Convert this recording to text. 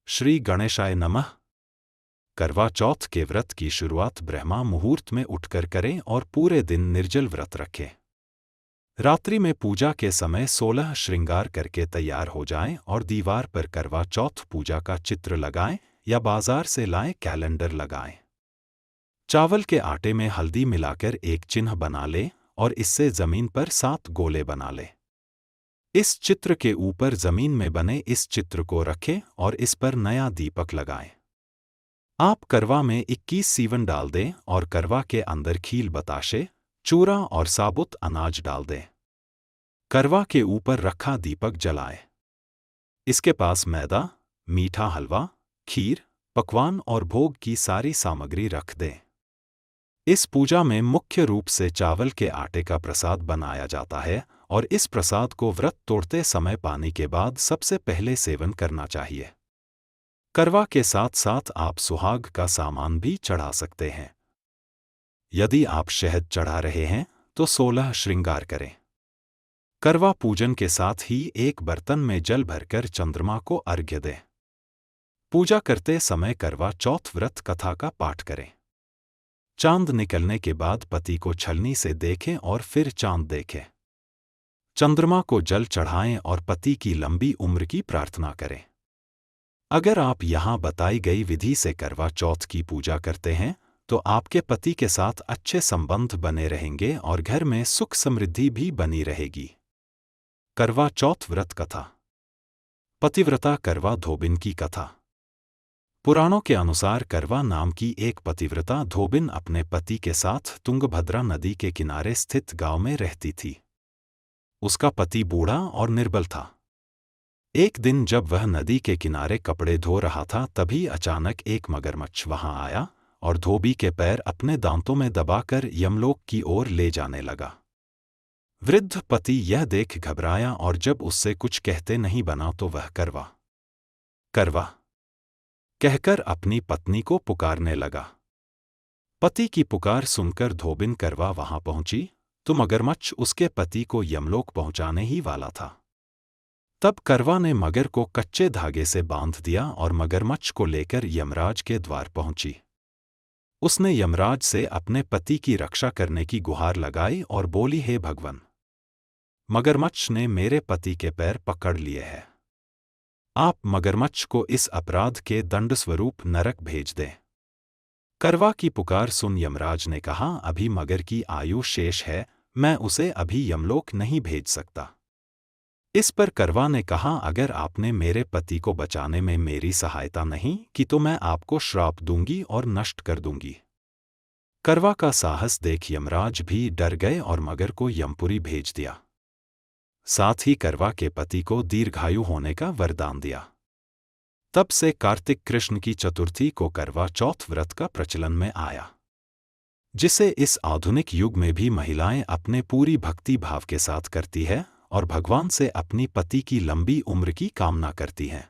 श्री गणेशाय नमः। करवा चौथ के व्रत की शुरुआत ब्रह्मा मुहूर्त में उठकर करें और पूरे दिन निर्जल व्रत रखें। रात्रि में पूजा के समय 16 श्रृंगार करके तैयार हो जाएं और दीवार पर करवा चौथ पूजा का चित्र लगाएं या बाजार से लाएं कैलेंडर लगाएं। चावल के आटे में हल्दी मिलाकर एक चिन्ह बना लें और इससे जमीन पर 7 गोले बना लें। इस चित्र के ऊपर जमीन में बने इस चित्र को रखें और इस पर नया दीपक लगाएं। आप करवा में 21 सीवन डाल दें और करवा के अंदर खील बताशे, चूरा और साबुत अनाज डाल दें। करवा के ऊपर रखा दीपक जलाएं। इसके पास मैदा, मीठा हलवा, खीर, पकवान और भोग की सारी सामग्री रख दें। इस पूजा में मुख्य रूप से चावल के आटे का प्रसाद बनाया जाता है और इस प्रसाद को व्रत तोड़ते समय पानी के बाद सबसे पहले सेवन करना चाहिए। करवा के साथ साथ आप सुहाग का सामान भी चढ़ा सकते हैं। यदि आप शहद चढ़ा रहे हैं तो 16 श्रृंगार करें। करवा पूजन के साथ ही एक बर्तन में जल भरकर चंद्रमा को अर्घ्य दें। पूजा करते समय करवा चौथ व्रत कथा का पाठ करें। चांद निकलने के बाद पति को छलनी से देखें और फिर चांद देखें। चंद्रमा को जल चढ़ाएं और पति की लंबी उम्र की प्रार्थना करें। अगर आप यहाँ बताई गई विधि से करवा चौथ की पूजा करते हैं तो आपके पति के साथ अच्छे संबंध बने रहेंगे और घर में सुख समृद्धि भी बनी रहेगी। करवा चौथ व्रत कथा। पतिव्रता करवा धोबिन की कथा। पुराणों के अनुसार करवा नाम की एक पतिव्रता धोबिन अपने पति के साथ तुंगभद्रा नदी के किनारे स्थित गांव में रहती थी। उसका पति बूढ़ा और निर्बल था। एक दिन जब वह नदी के किनारे कपड़े धो रहा था तभी अचानक एक मगरमच्छ वहां आया और धोबी के पैर अपने दांतों में दबाकर यमलोक की ओर ले जाने लगा। वृद्ध पति यह देख घबराया और जब उससे कुछ कहते नहीं बना तो वह करवा करवा कहकर अपनी पत्नी को पुकारने लगा। पति की पुकार सुनकर धोबिन करवा वहां पहुंची तो मगरमच्छ उसके पति को यमलोक पहुंचाने ही वाला था। तब करवा ने मगर को कच्चे धागे से बांध दिया और मगरमच्छ को लेकर यमराज के द्वार पहुंची। उसने यमराज से अपने पति की रक्षा करने की गुहार लगाई और बोली, हे भगवान, मगरमच्छ ने मेरे पति के पैर पकड़ लिए हैं। आप मगरमच्छ को इस अपराध के दंड स्वरूप नरक भेज दें। करवा की पुकार सुन यमराज ने कहा, अभी मगर की आयु शेष है, मैं उसे अभी यमलोक नहीं भेज सकता। इस पर करवा ने कहा, अगर आपने मेरे पति को बचाने में मेरी सहायता नहीं की तो मैं आपको श्राप दूंगी और नष्ट कर दूंगी। करवा का साहस देख यमराज भी डर गए और मगर को यमपुरी भेज दिया। साथ ही करवा के पति को दीर्घायु होने का वरदान दिया। तब से कार्तिक कृष्ण की चतुर्थी को करवा चौथ व्रत का प्रचलन में आया, जिसे इस आधुनिक युग में भी महिलाएं अपने पूरी भक्ति भाव के साथ करती है और भगवान से अपनी पति की लंबी उम्र की कामना करती हैं।